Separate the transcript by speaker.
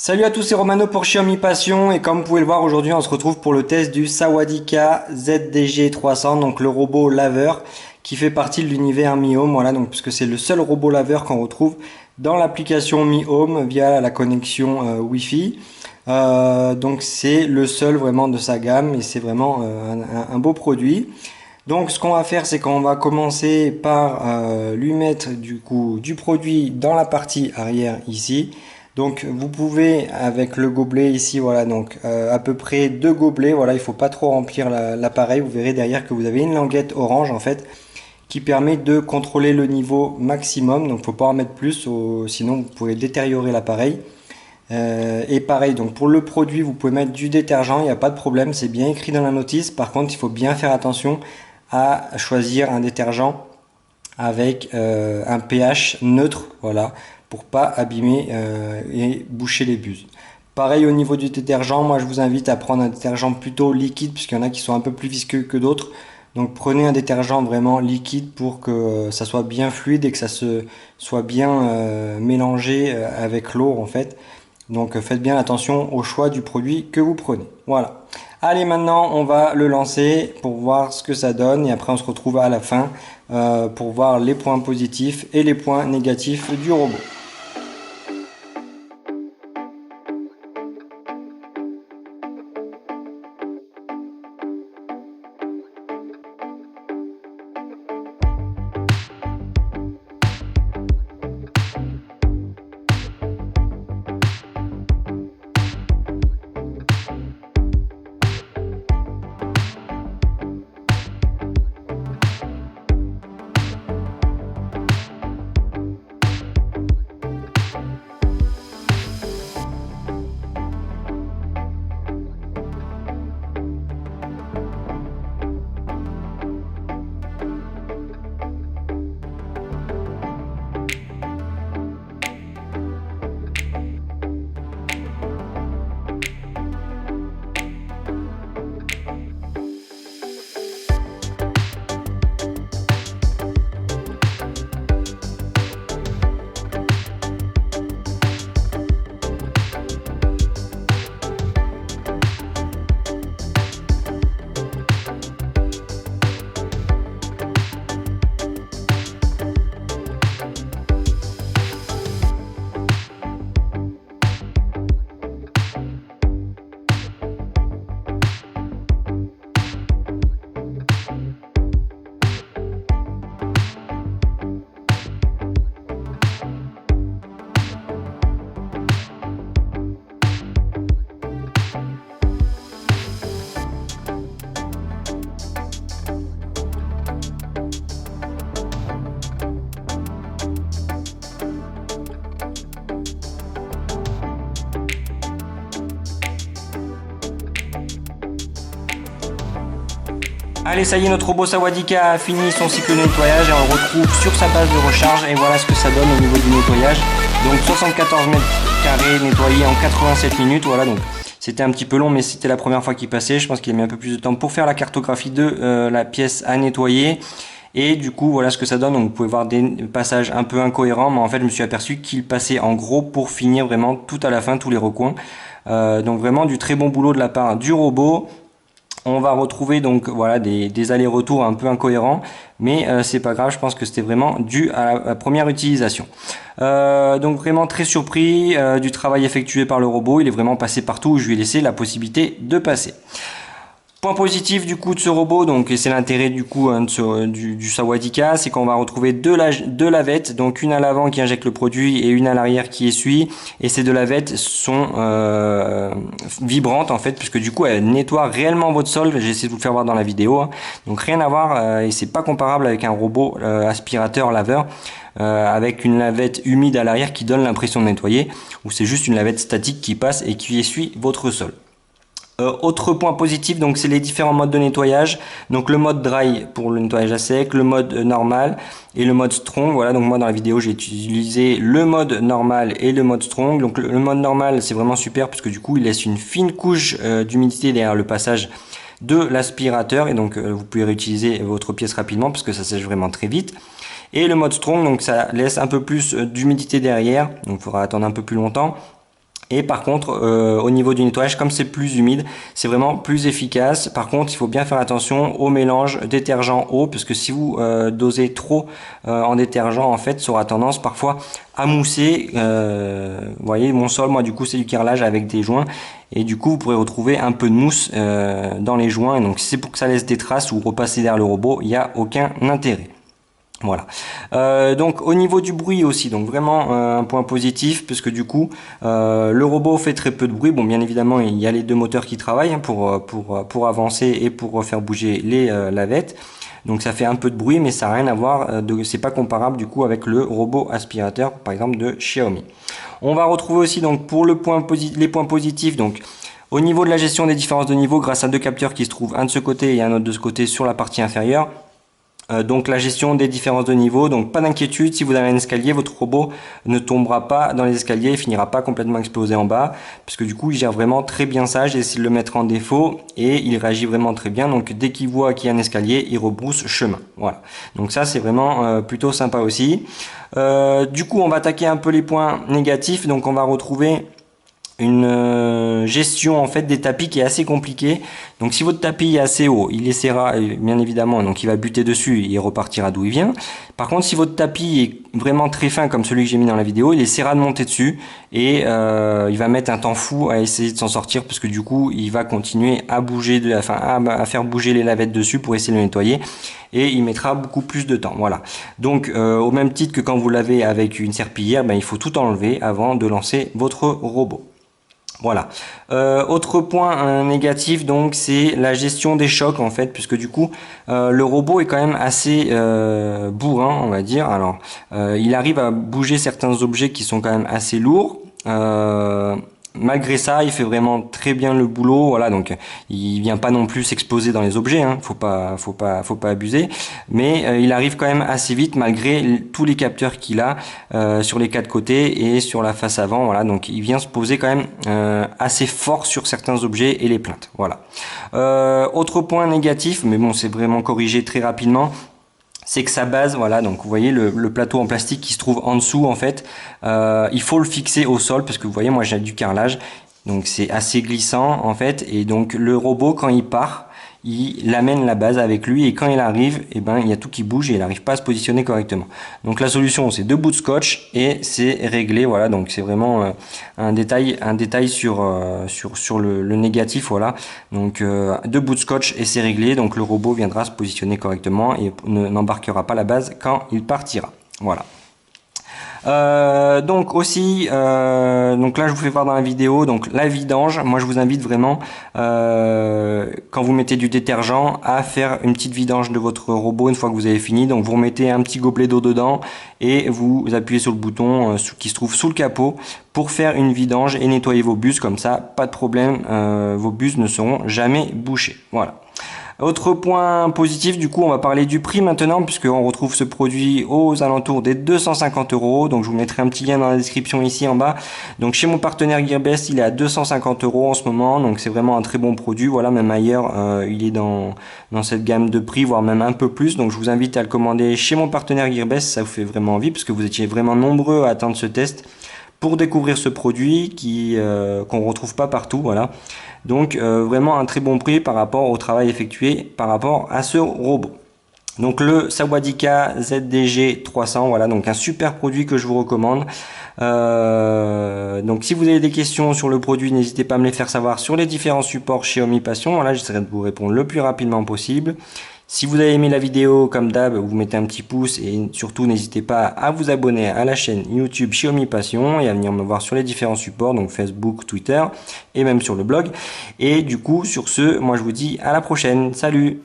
Speaker 1: Salut à tous, c'est Romano pour Xiaomi Passion et comme vous pouvez le voir aujourd'hui on se retrouve pour le test du Sawadika ZDG 300, donc le robot laveur qui fait partie de l'univers Mi Home, voilà, donc puisque c'est le seul robot laveur qu'on retrouve dans l'application Mi Home via la connexion Wi-Fi. Donc c'est le seul vraiment de sa gamme et c'est vraiment un beau produit. Donc ce qu'on va faire, c'est qu'on va commencer par lui mettre du coup du produit dans la partie arrière ici. Donc vous pouvez avec le gobelet ici, voilà, donc à peu près 2 gobelets, voilà, il faut pas trop remplir l'appareil. Vous verrez derrière que vous avez une languette orange en fait qui permet de contrôler le niveau maximum. Donc faut pas en mettre plus, sinon vous pouvez détériorer l'appareil. Et pareil, donc pour le produit, vous pouvez mettre du détergent, il n'y a pas de problème, c'est bien écrit dans la notice. Par contre, il faut bien faire attention à choisir un détergent avec un pH neutre, voilà, pour pas abîmer et boucher les buses. Pareil au niveau du détergent, moi je vous invite à prendre un détergent plutôt liquide puisqu'il y en a qui sont un peu plus visqueux que d'autres. Donc prenez un détergent vraiment liquide pour que ça soit bien fluide et que ça se soit bien mélangé avec l'eau en fait. Donc faites bien attention au choix du produit que vous prenez. Voilà. Allez, maintenant on va le lancer pour voir ce que ça donne et après on se retrouve à la fin pour voir les points positifs et les points négatifs du robot. Allez, ça y est, notre robot Sawadika a fini son cycle de nettoyage et on le retrouve sur sa base de recharge et voilà ce que ça donne au niveau du nettoyage. Donc 74 mètres carrés nettoyés en 87 minutes, voilà, donc c'était un petit peu long mais c'était la première fois qu'il passait. Je pense qu'il a mis un peu plus de temps pour faire la cartographie de la pièce à nettoyer. Et du coup voilà ce que ça donne. Donc vous pouvez voir des passages un peu incohérents, mais en fait je me suis aperçu qu'il passait en gros pour finir vraiment tout à la fin, tous les recoins. Donc vraiment du très bon boulot de la part du robot. On va retrouver donc voilà des allers-retours un peu incohérents, mais c'est pas grave, je pense que c'était vraiment dû à la première utilisation. Donc vraiment très surpris du travail effectué par le robot, il est vraiment passé partout où je lui ai laissé la possibilité de passer. Point positif du coup de ce robot, donc et c'est l'intérêt du coup du Sawadika, c'est qu'on va retrouver deux lavettes, donc une à l'avant qui injecte le produit et une à l'arrière qui essuie, et ces deux lavettes sont vibrantes en fait, puisque du coup elles nettoient réellement votre sol. J'ai essayé de vous le faire voir dans la vidéo, hein. Donc rien à voir et c'est pas comparable avec un robot aspirateur laveur. Avec une lavette humide à l'arrière qui donne l'impression de nettoyer, ou c'est juste une lavette statique qui passe et qui essuie votre sol. Autre point positif, donc c'est les différents modes de nettoyage. Donc le mode dry pour le nettoyage à sec, le mode normal et le mode strong. Voilà, donc moi dans la vidéo j'ai utilisé le mode normal et le mode strong. Donc le mode normal c'est vraiment super parce que du coup il laisse une fine couche d'humidité derrière le passage de l'aspirateur et donc vous pouvez réutiliser votre pièce rapidement parce que ça sèche vraiment très vite. Et le mode strong, donc ça laisse un peu plus d'humidité derrière, donc il faudra attendre un peu plus longtemps. Et par contre, au niveau du nettoyage, comme c'est plus humide, c'est vraiment plus efficace. Par contre, il faut bien faire attention au mélange détergent-eau, parce que si vous dosez trop en détergent, en fait, ça aura tendance parfois à mousser. Vous voyez, mon sol, moi, du coup, c'est du carrelage avec des joints. Et du coup, vous pourrez retrouver un peu de mousse dans les joints. Et donc, si c'est pour que ça laisse des traces ou repasser derrière le robot, il n'y a aucun intérêt. Voilà. Donc au niveau du bruit aussi, donc vraiment un point positif, parce que du coup le robot fait très peu de bruit. Bon, bien évidemment il y a les deux moteurs qui travaillent hein, pour avancer et pour faire bouger les lavettes. Donc ça fait un peu de bruit, mais ça n'a rien à voir, c'est pas comparable du coup avec le robot aspirateur par exemple de Xiaomi. On va retrouver aussi donc pour les points positifs, donc au niveau de la gestion des différences de niveau grâce à deux capteurs qui se trouvent un de ce côté et un autre de ce côté sur la partie inférieure. Donc la gestion des différences de niveau, donc pas d'inquiétude, si vous avez un escalier, votre robot ne tombera pas dans les escaliers et finira pas complètement explosé en bas, parce que du coup il gère vraiment très bien ça. J'ai essayé de le mettre en défaut et il réagit vraiment très bien, donc dès qu'il voit qu'il y a un escalier, il rebrousse chemin. Voilà, donc ça c'est vraiment plutôt sympa aussi. Du coup on va attaquer un peu les points négatifs, donc on va retrouver une gestion en fait des tapis qui est assez compliquée. Donc si votre tapis est assez haut, il essaiera bien évidemment, donc il va buter dessus et il repartira d'où il vient. Par contre, si votre tapis est vraiment très fin comme celui que j'ai mis dans la vidéo, il essaiera de monter dessus et il va mettre un temps fou à essayer de s'en sortir, parce que du coup il va continuer à bouger, à faire bouger les lavettes dessus pour essayer de le nettoyer, et il mettra beaucoup plus de temps. Voilà. Donc au même titre que quand vous lavez avec une serpillière, ben, il faut tout enlever avant de lancer votre robot. Voilà. Autre point négatif, donc c'est la gestion des chocs en fait, puisque du coup le robot est quand même assez bourrin, on va dire. Alors il arrive à bouger certains objets qui sont quand même assez lourds. Malgré ça, il fait vraiment très bien le boulot. Voilà, donc il vient pas non plus s'exploser dans les objets, hein. Faut pas abuser. Mais il arrive quand même assez vite malgré tous les capteurs qu'il a sur les quatre côtés et sur la face avant. Voilà, donc il vient se poser quand même assez fort sur certains objets et les plaintes. Voilà. Autre point négatif, mais bon, c'est vraiment corrigé très rapidement, c'est que sa base, voilà, donc vous voyez le plateau en plastique qui se trouve en dessous en fait, il faut le fixer au sol, parce que vous voyez, moi j'ai du carrelage, donc c'est assez glissant en fait, et donc le robot quand il part, il amène la base avec lui, et quand il arrive, et ben il y a tout qui bouge et il n'arrive pas à se positionner correctement. Donc la solution, c'est deux bouts de scotch et c'est réglé. Voilà, donc c'est vraiment un détail sur le négatif. Voilà, donc deux bouts de scotch et c'est réglé. Donc le robot viendra se positionner correctement et n'embarquera pas la base quand il partira. Voilà. Donc aussi, donc là je vous fais voir dans la vidéo, donc la vidange. Moi je vous invite vraiment, quand vous mettez du détergent, à faire une petite vidange de votre robot une fois que vous avez fini. Donc vous remettez un petit gobelet d'eau dedans et vous appuyez sur le bouton qui se trouve sous le capot pour faire une vidange et nettoyer vos bus. Comme ça, pas de problème, vos bus ne seront jamais bouchés. Voilà. Autre point positif, du coup, on va parler du prix maintenant, puisqu'on retrouve ce produit aux alentours des 250 €. Donc, je vous mettrai un petit lien dans la description ici en bas. Donc, chez mon partenaire Gearbest, il est à 250 € en ce moment. Donc, c'est vraiment un très bon produit. Voilà, même ailleurs, il est dans cette gamme de prix, voire même un peu plus. Donc, je vous invite à le commander chez mon partenaire Gearbest. Ça vous fait vraiment envie, parce que vous étiez vraiment nombreux à attendre ce test pour découvrir ce produit qu'on retrouve pas partout. Voilà. Donc vraiment un très bon prix par rapport au travail effectué par rapport à ce robot. Donc le Sawadika ZDG 300, voilà, donc un super produit que je vous recommande. Donc si vous avez des questions sur le produit, n'hésitez pas à me les faire savoir sur les différents supports Xiaomi Passion. Voilà, j'essaierai de vous répondre le plus rapidement possible. Si vous avez aimé la vidéo, comme d'hab, vous mettez un petit pouce et surtout n'hésitez pas à vous abonner à la chaîne YouTube Xiaomi Passion et à venir me voir sur les différents supports, donc Facebook, Twitter et même sur le blog. Et du coup, sur ce, moi je vous dis à la prochaine. Salut!